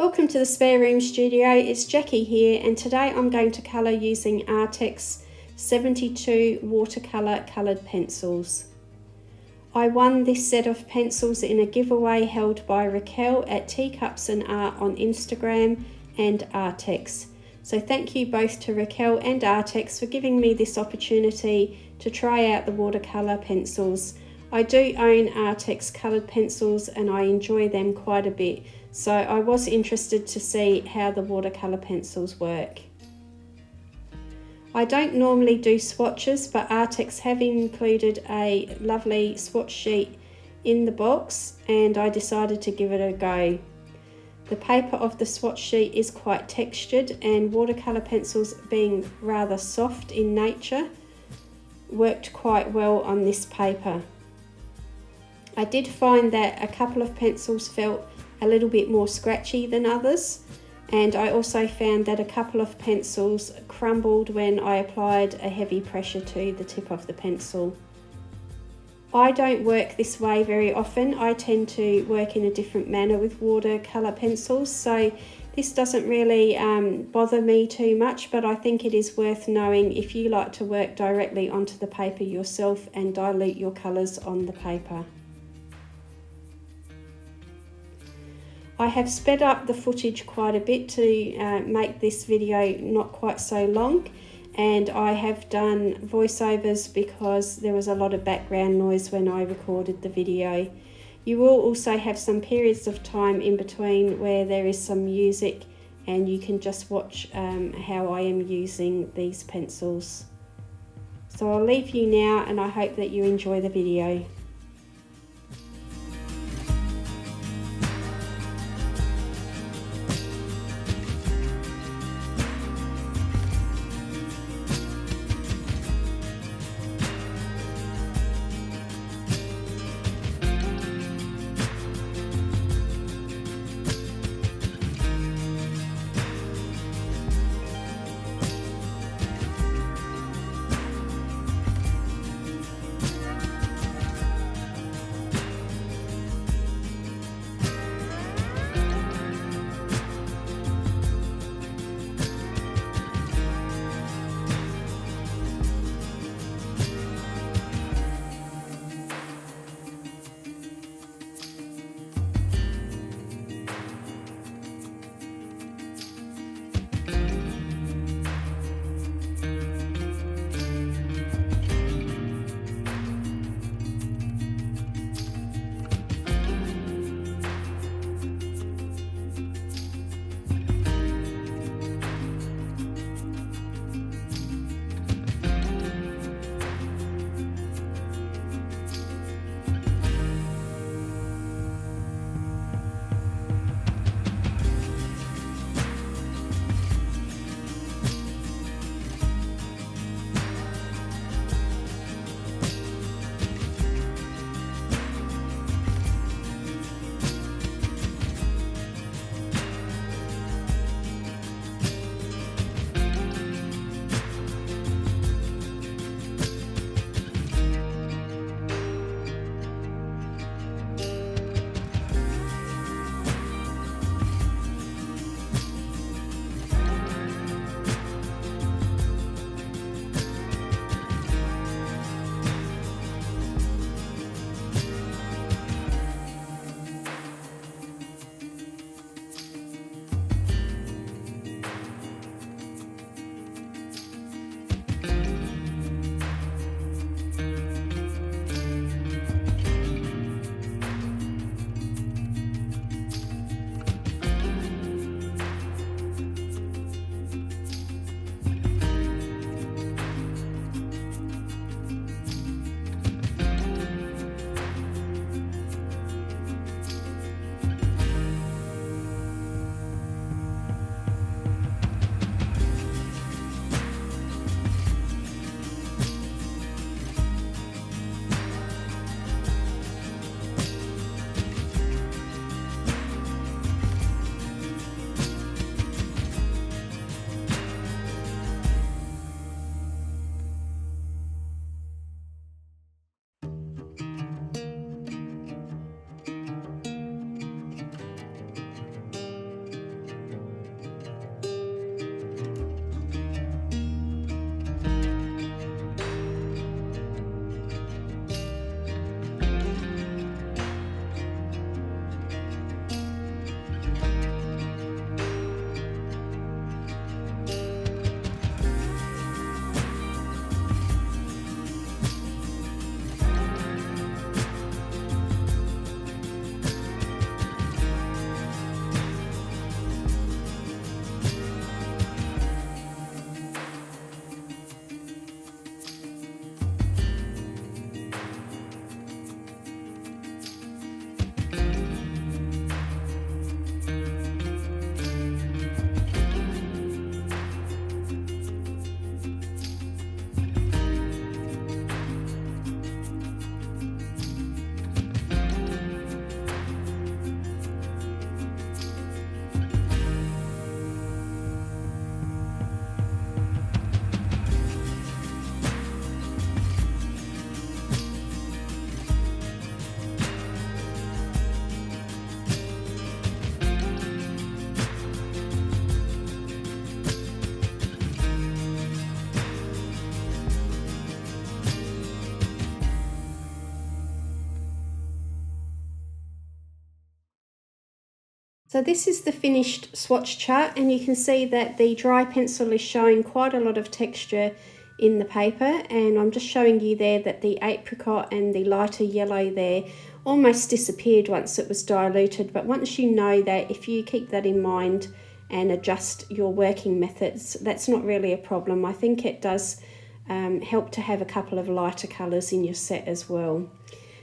Welcome to the Spare Room Studio, it's Jackie here, and today I'm going to colour using Arrtx 72 watercolour coloured pencils. I won this set of pencils in a giveaway held by Raquel at Teacups and Art on Instagram and Arrtx. So thank you both to Raquel and Arrtx for giving me this opportunity to try out the watercolour pencils. I do own Arrtx coloured pencils and I enjoy them quite a bit, so I was interested to see how the watercolour pencils work. I don't normally do swatches, but Arrtx have included a lovely swatch sheet in the box and I decided to give it a go. The paper of the swatch sheet is quite textured, and watercolour pencils being rather soft in nature worked quite well on this paper. I did find that a couple of pencils felt a little bit more scratchy than others, and I also found that a couple of pencils crumbled when I applied a heavy pressure to the tip of the pencil. I don't work this way very often. I tend to work in a different manner with watercolour pencils, so this doesn't really bother me too much, but I think it is worth knowing if you like to work directly onto the paper yourself and dilute your colours on the paper. I have sped up the footage quite a bit to make this video not quite so long, and I have done voiceovers because there was a lot of background noise when I recorded the video. You will also have some periods of time in between where there is some music and you can just watch how I am using these pencils. So I'll leave you now and I hope that you enjoy the video. So this is the finished swatch chart, and you can see that the dry pencil is showing quite a lot of texture in the paper, and I'm just showing you there that the apricot and the lighter yellow there almost disappeared once it was diluted. But once you know that, if you keep that in mind and adjust your working methods, that's not really a problem. I think it does help to have a couple of lighter colours in your set as well.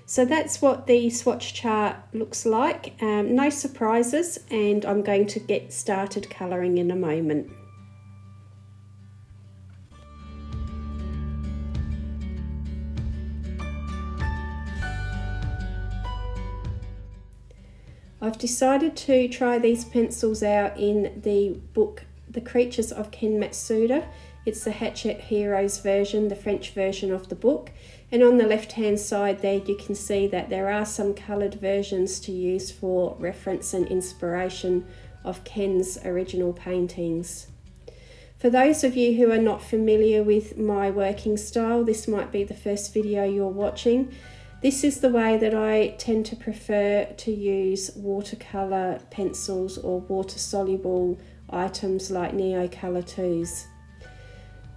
So that's what the swatch chart looks like. No surprises, and I'm going to get started colouring in a moment. I've decided to try these pencils out in the book The Creatures of Ken Matsuda. It's the Hachette Heroes version, the French version of the book. And on the left hand side there you can see that there are some coloured versions to use for reference and inspiration of Ken's original paintings. For those of you who are not familiar with my working style, this might be the first video you're watching. This is the way that I tend to prefer to use watercolour pencils or water-soluble items like Neocolor 2s.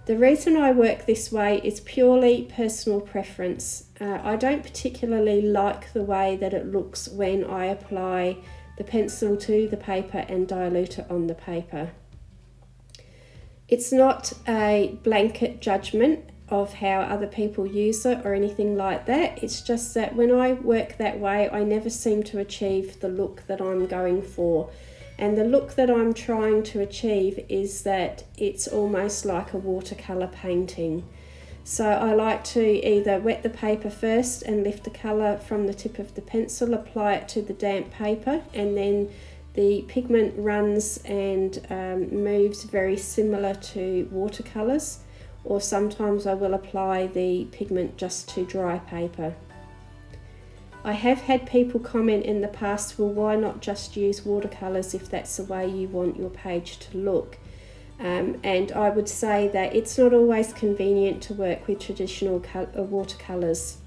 The reason I work this way is purely personal preference. I don't particularly like the way that it looks when I apply the pencil to the paper and dilute it on the paper. It's not a blanket judgment of how other people use it or anything like that. It's just that when I work that way, I never seem to achieve the look that I'm going for. And the look that I'm trying to achieve is that it's almost like a watercolour painting. So I like to either wet the paper first and lift the colour from the tip of the pencil, apply it to the damp paper, and then the pigment runs and moves very similar to watercolours. Or sometimes I will apply the pigment just to dry paper. I have had people comment in the past, well, why not just use watercolours if that's the way you want your page to look? And I would say that it's not always convenient to work with traditional watercolours.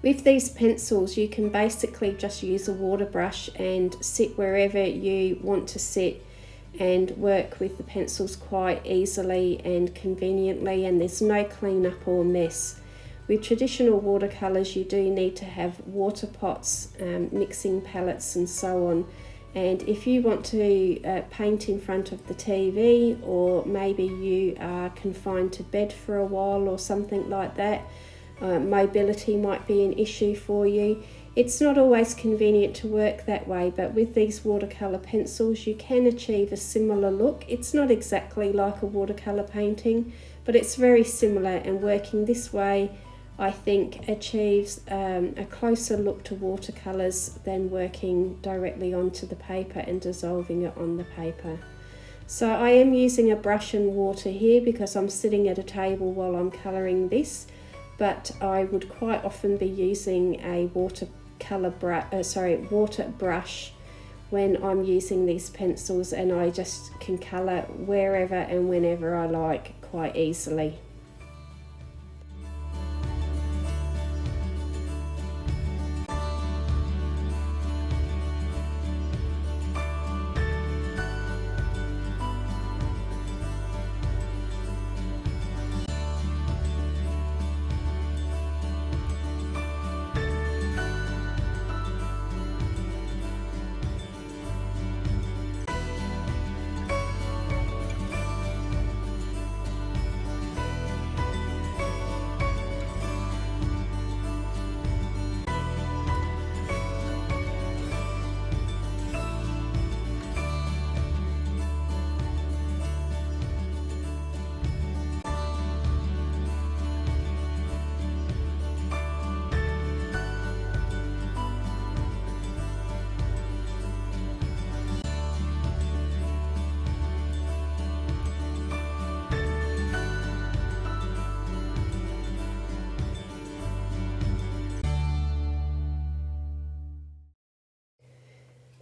With these pencils, you can basically just use a water brush and sit wherever you want to sit and work with the pencils quite easily and conveniently, and there's no cleanup or mess. With traditional watercolours, you do need to have water pots, mixing palettes and so on. And if you want to paint in front of the TV, or maybe you are confined to bed for a while or something like that, mobility might be an issue for you. It's not always convenient to work that way, but with these watercolour pencils you can achieve a similar look. It's not exactly like a watercolour painting, but it's very similar, and working this way I think achieves a closer look to watercolours than working directly onto the paper and dissolving it on the paper. So I am using a brush and water here because I'm sitting at a table while I'm colouring this, but I would quite often be using a water brush when I'm using these pencils, and I just can colour wherever and whenever I like quite easily.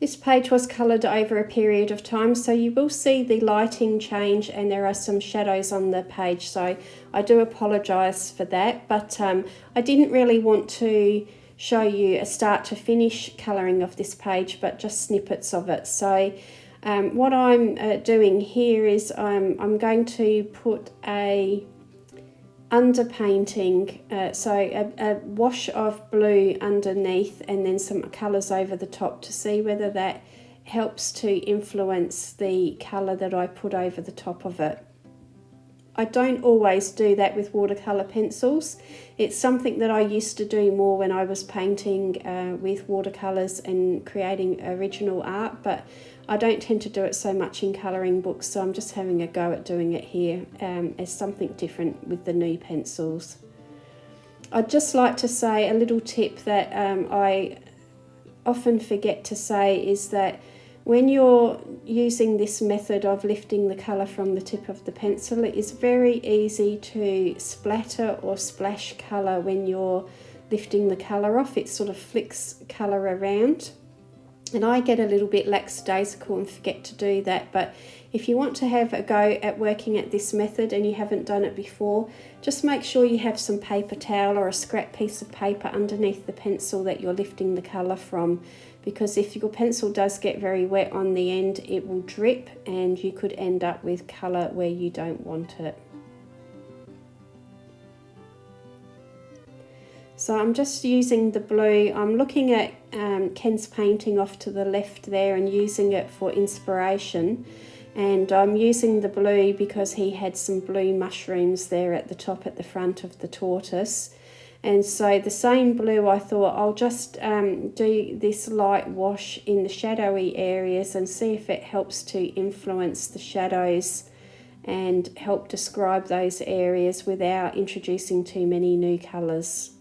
This page was coloured over a period of time, so you will see the lighting change and there are some shadows on the page, so I do apologise for that, but I didn't really want to show you a start to finish colouring of this page, but just snippets of it. So what I'm doing here is I'm going to put a underpainting, so a wash of blue underneath and then some colours over the top to see whether that helps to influence the colour that I put over the top of it. I don't always do that with watercolour pencils. It's something that I used to do more when I was painting with watercolours and creating original art, but I don't tend to do it so much in colouring books, so I'm just having a go at doing it here as something different with the new pencils. I'd just like to say a little tip that I often forget to say is that when you're using this method of lifting the colour from the tip of the pencil, it is very easy to splatter or splash colour when you're lifting the colour off. It sort of flicks colour around. And I get a little bit lackadaisical and forget to do that, but if you want to have a go at working at this method and you haven't done it before, just make sure you have some paper towel or a scrap piece of paper underneath the pencil that you're lifting the colour from, because if your pencil does get very wet on the end, it will drip and you could end up with colour where you don't want it. So I'm just using the blue. I'm looking at Ken's painting off to the left there and using it for inspiration. And I'm using the blue because he had some blue mushrooms there at the top at the front of the tortoise. And so the same blue, I thought I'll just do this light wash in the shadowy areas and see if it helps to influence the shadows and help describe those areas without introducing too many new colours.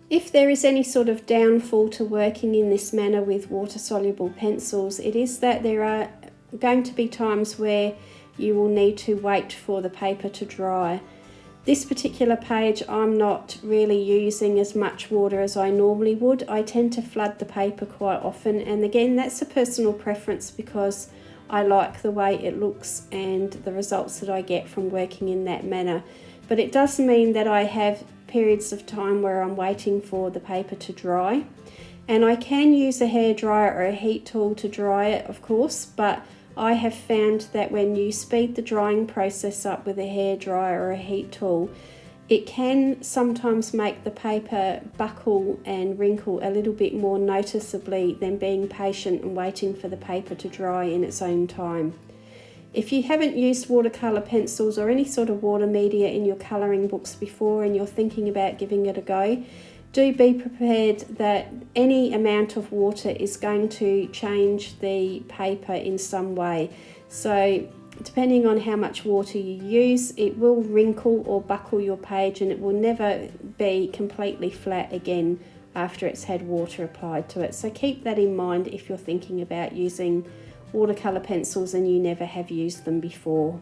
If there is any sort of downfall to working in this manner with water-soluble pencils, it is that there are going to be times where you will need to wait for the paper to dry. This particular page, I'm not really using as much water as I normally would. I tend to flood the paper quite often, and again, that's a personal preference because I like the way it looks and the results that I get from working in that manner. But it does mean that I have periods of time where I'm waiting for the paper to dry, and I can use a hairdryer or a heat tool to dry it, of course, but I have found that when you speed the drying process up with a hairdryer or a heat tool, it can sometimes make the paper buckle and wrinkle a little bit more noticeably than being patient and waiting for the paper to dry in its own time. If you haven't used watercolour pencils or any sort of water media in your colouring books before and you're thinking about giving it a go, do be prepared that any amount of water is going to change the paper in some way. So depending on how much water you use, it will wrinkle or buckle your page and it will never be completely flat again after it's had water applied to it. So keep that in mind if you're thinking about using watercolour pencils and you never have used them before.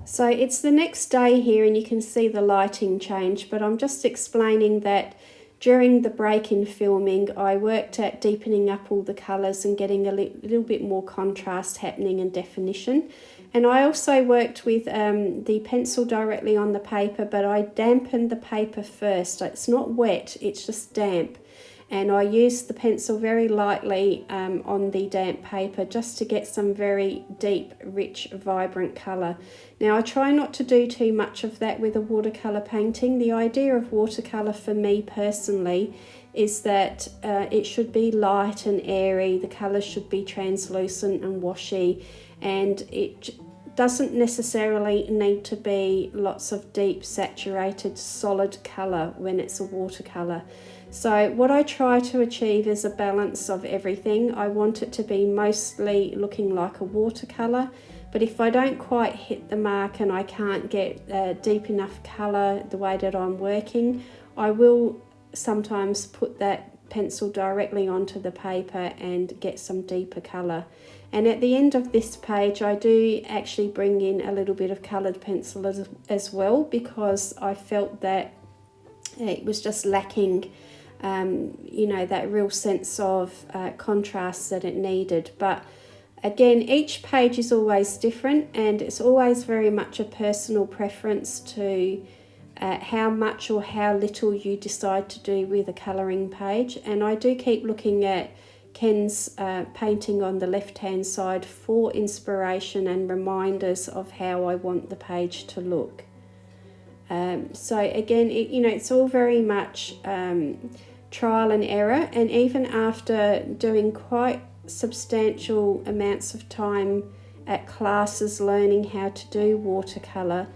So it's the next day here and you can see the lighting change, but I'm just explaining that during the break in filming I worked at deepening up all the colours and getting a little bit more contrast happening and definition. And I also worked with the pencil directly on the paper, but I dampened the paper first. It's not wet, it's just damp. And I used the pencil very lightly on the damp paper just to get some very deep, rich, vibrant colour. Now I try not to do too much of that with a watercolour painting. The idea of watercolour for me personally is that it should be light and airy, the colours should be translucent and washy, and it doesn't necessarily need to be lots of deep, saturated, solid colour when it's a watercolour. So what I try to achieve is a balance of everything. I want it to be mostly looking like a watercolour, but if I don't quite hit the mark and I can't get deep enough colour the way that I'm working, I will sometimes put that pencil directly onto the paper and get some deeper colour. And at the end of this page I do actually bring in a little bit of coloured pencil as well, because I felt that it was just lacking you know, that real sense of contrast that it needed. But again, each page is always different, and it's always very much a personal preference to how much or how little you decide to do with a colouring page. And I do keep looking at Ken's painting on the left hand side for inspiration and reminders of how I want the page to look. So again, you know, it's all very much trial and error, and even after doing quite substantial amounts of time at classes learning how to do watercolour,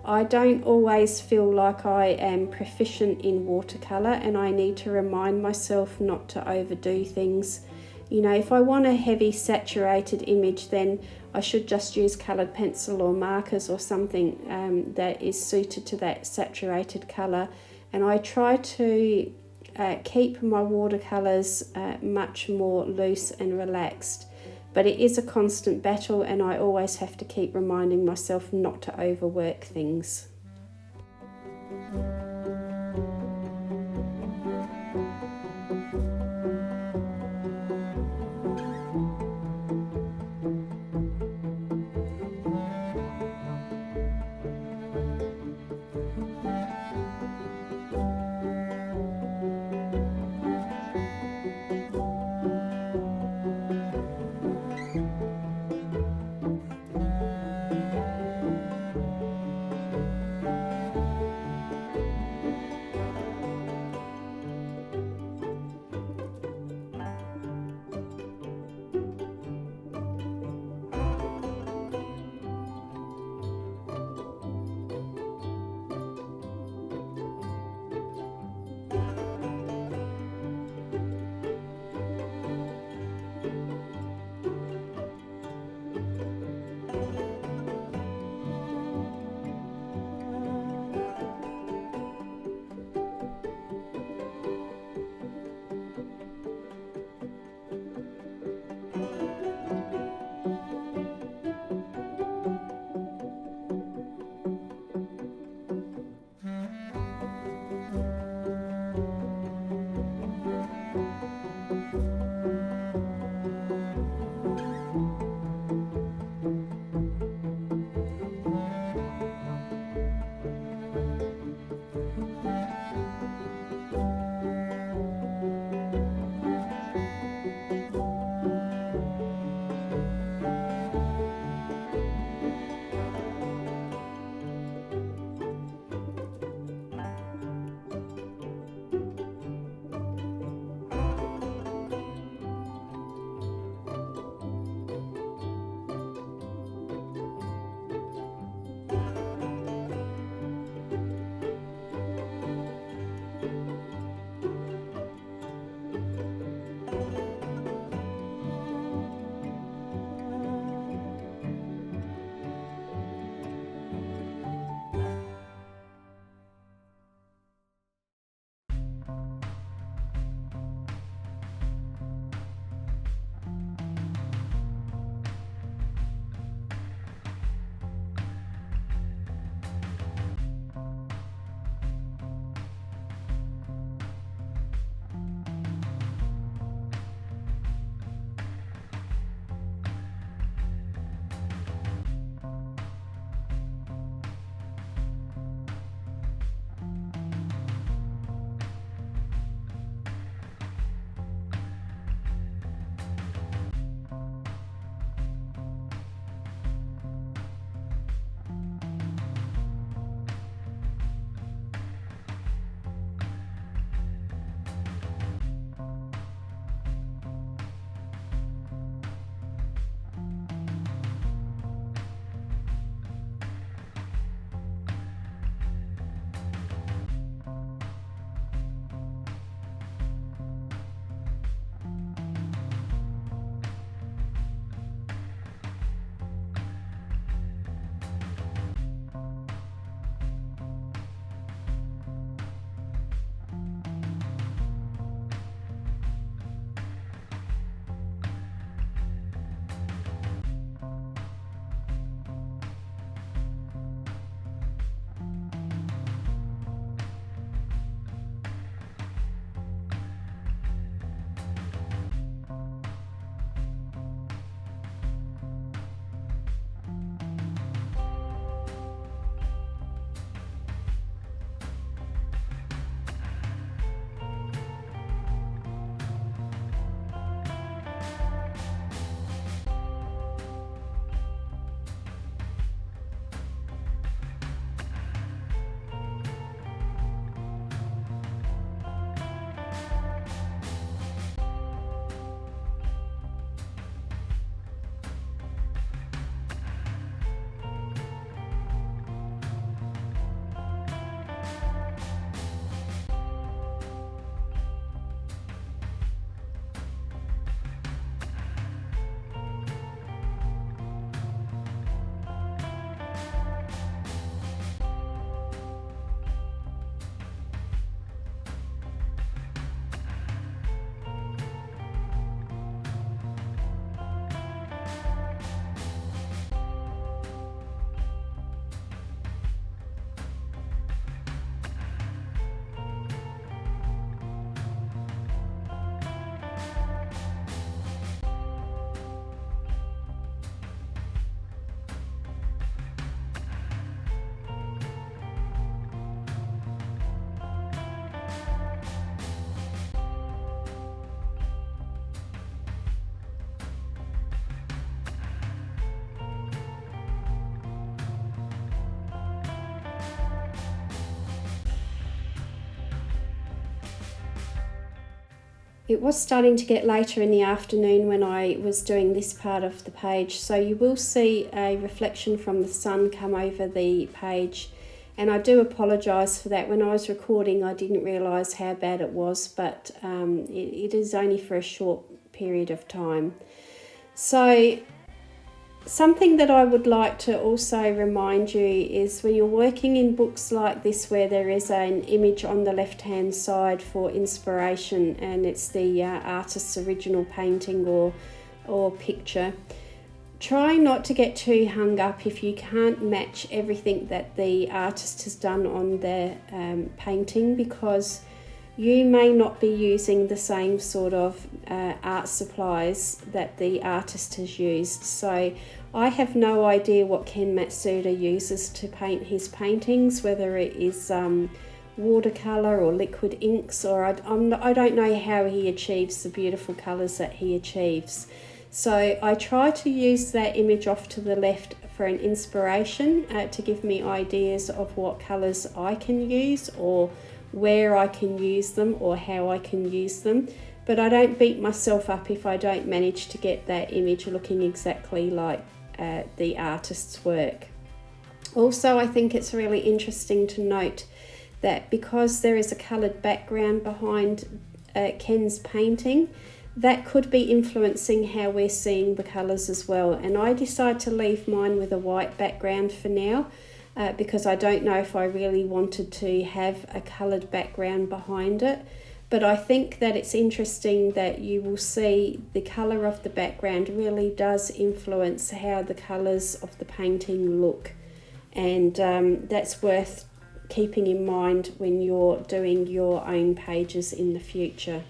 I don't always feel like I am proficient in watercolour, and I need to remind myself not to overdo things. You know, if I want a heavy saturated image, then I should just use coloured pencil or markers or something that is suited to that saturated colour. And I try to keep my watercolours much more loose and relaxed. But it is a constant battle, and I always have to keep reminding myself not to overwork things. It was starting to get later in the afternoon when I was doing this part of the page, so you will see a reflection from the sun come over the page, and I do apologise for that. When I was recording I didn't realise how bad it was, but it is only for a short period of time. So something that I would like to also remind you is when you're working in books like this where there is an image on the left hand side for inspiration and it's the artist's original painting or picture, try not to get too hung up if you can't match everything that the artist has done on their painting, because you may not be using the same sort of art supplies that the artist has used. So I have no idea what Ken Matsuda uses to paint his paintings, whether it is watercolor or liquid inks, or I don't know how he achieves the beautiful colors that he achieves. So I try to use that image off to the left for an inspiration to give me ideas of what colors I can use, or where I can use them, or how I can use them. But I don't beat myself up if I don't manage to get that image looking exactly like the artist's work. Also, I think it's really interesting to note that because there is a coloured background behind Ken's painting, that could be influencing how we're seeing the colours as well. And I decided to leave mine with a white background for now, because I don't know if I really wanted to have a coloured background behind it. But I think that it's interesting that you will see the colour of the background really does influence how the colours of the painting look. And that's worth keeping in mind when you're doing your own pages in the future.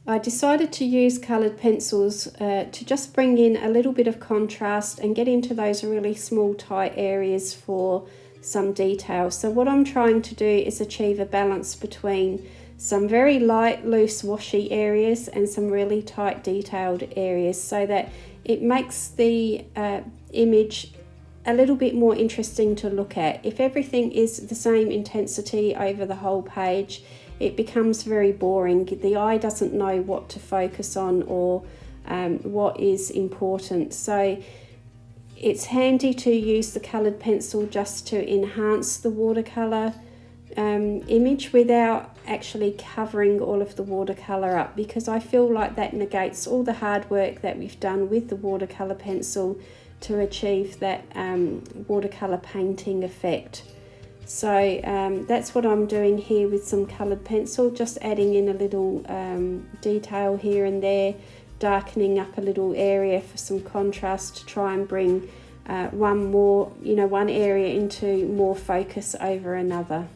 I decided to use coloured pencils to just bring in a little bit of contrast and get into those really small tight areas for some detail. So what I'm trying to do is achieve a balance between some very light, loose, washy areas and some really tight, detailed areas, so that it makes the image a little bit more interesting to look at. If everything is the same intensity over the whole page, it becomes very boring. The eye doesn't know what to focus on or what is important. So it's handy to use the coloured pencil just to enhance the watercolour image without actually covering all of the watercolour up, because I feel like that negates all the hard work that we've done with the watercolour pencil to achieve that watercolour painting effect. So that's what I'm doing here with some coloured pencil, just adding in a little detail here and there, darkening up a little area for some contrast to try and bring one area into more focus over another.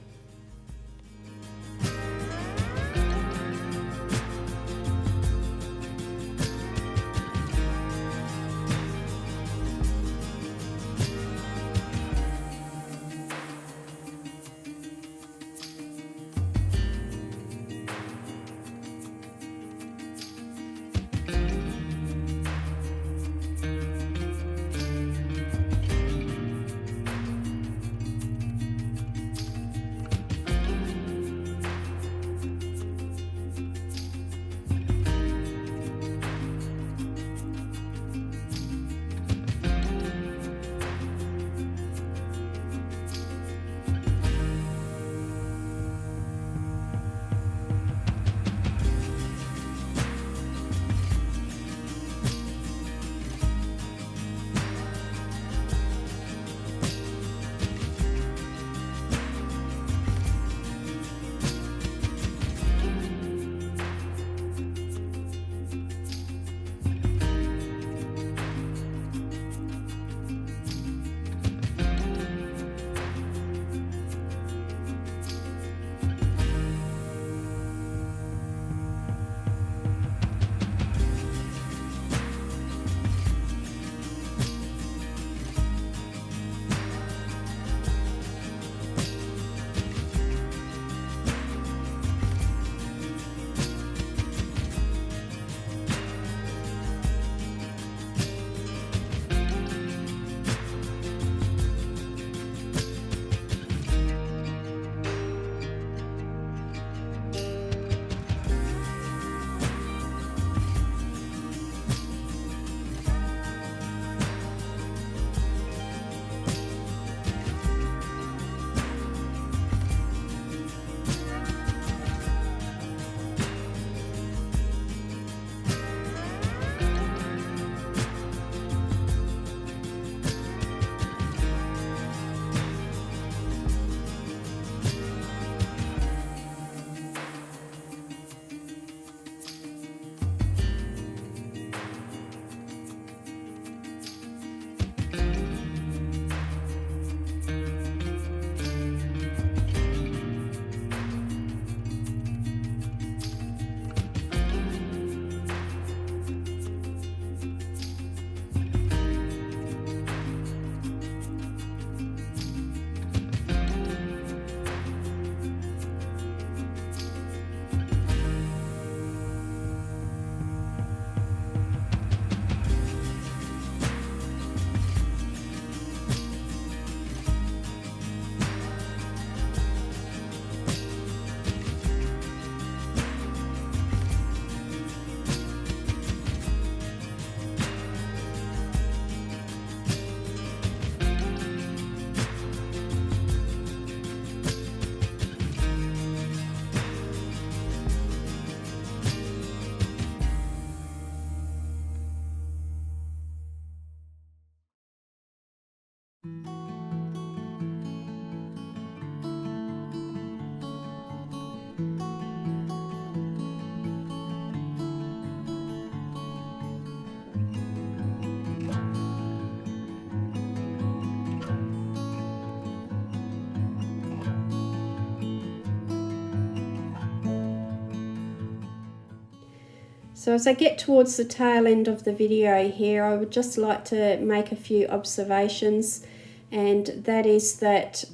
So as I get towards the tail end of the video here, I would just like to make a few observations, and that is that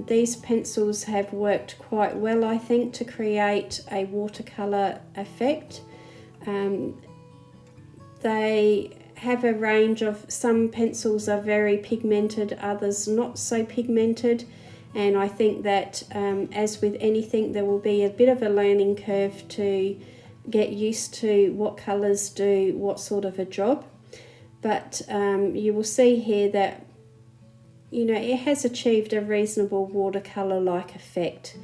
these pencils have worked quite well, I think, to create a watercolor effect. They have a range of, some pencils are very pigmented, others not so pigmented, and I think that as with anything, there will be a bit of a learning curve to get used to what colours do what sort of a job. But you will see here that, you know, it has achieved a reasonable watercolour-like effect.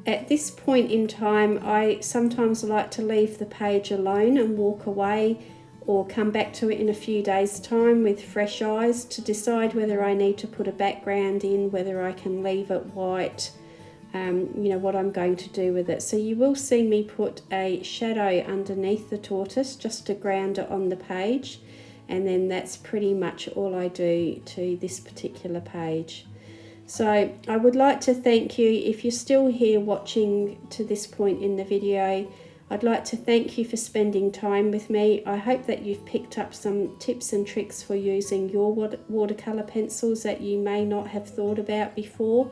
At this point in time, I sometimes like to leave the page alone and walk away, or come back to it in a few days' time with fresh eyes to decide whether I need to put a background in, whether I can leave it white, you know, what I'm going to do with it. So you will see me put a shadow underneath the tortoise just to ground it on the page, and then that's pretty much all I do to this particular page. So I would like to thank you, if you're still here watching to this point in the video, I'd like to thank you for spending time with me. I hope that you've picked up some tips and tricks for using your watercolour pencils that you may not have thought about before.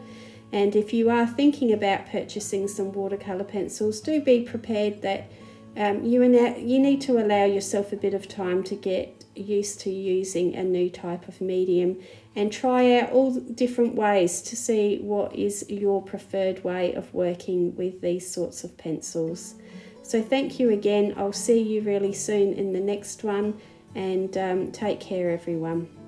And if you are thinking about purchasing some watercolour pencils, do be prepared that you need to allow yourself a bit of time to get used to using a new type of medium, and try out all different ways to see what is your preferred way of working with these sorts of pencils. So thank you again. I'll see you really soon in the next one, and take care everyone.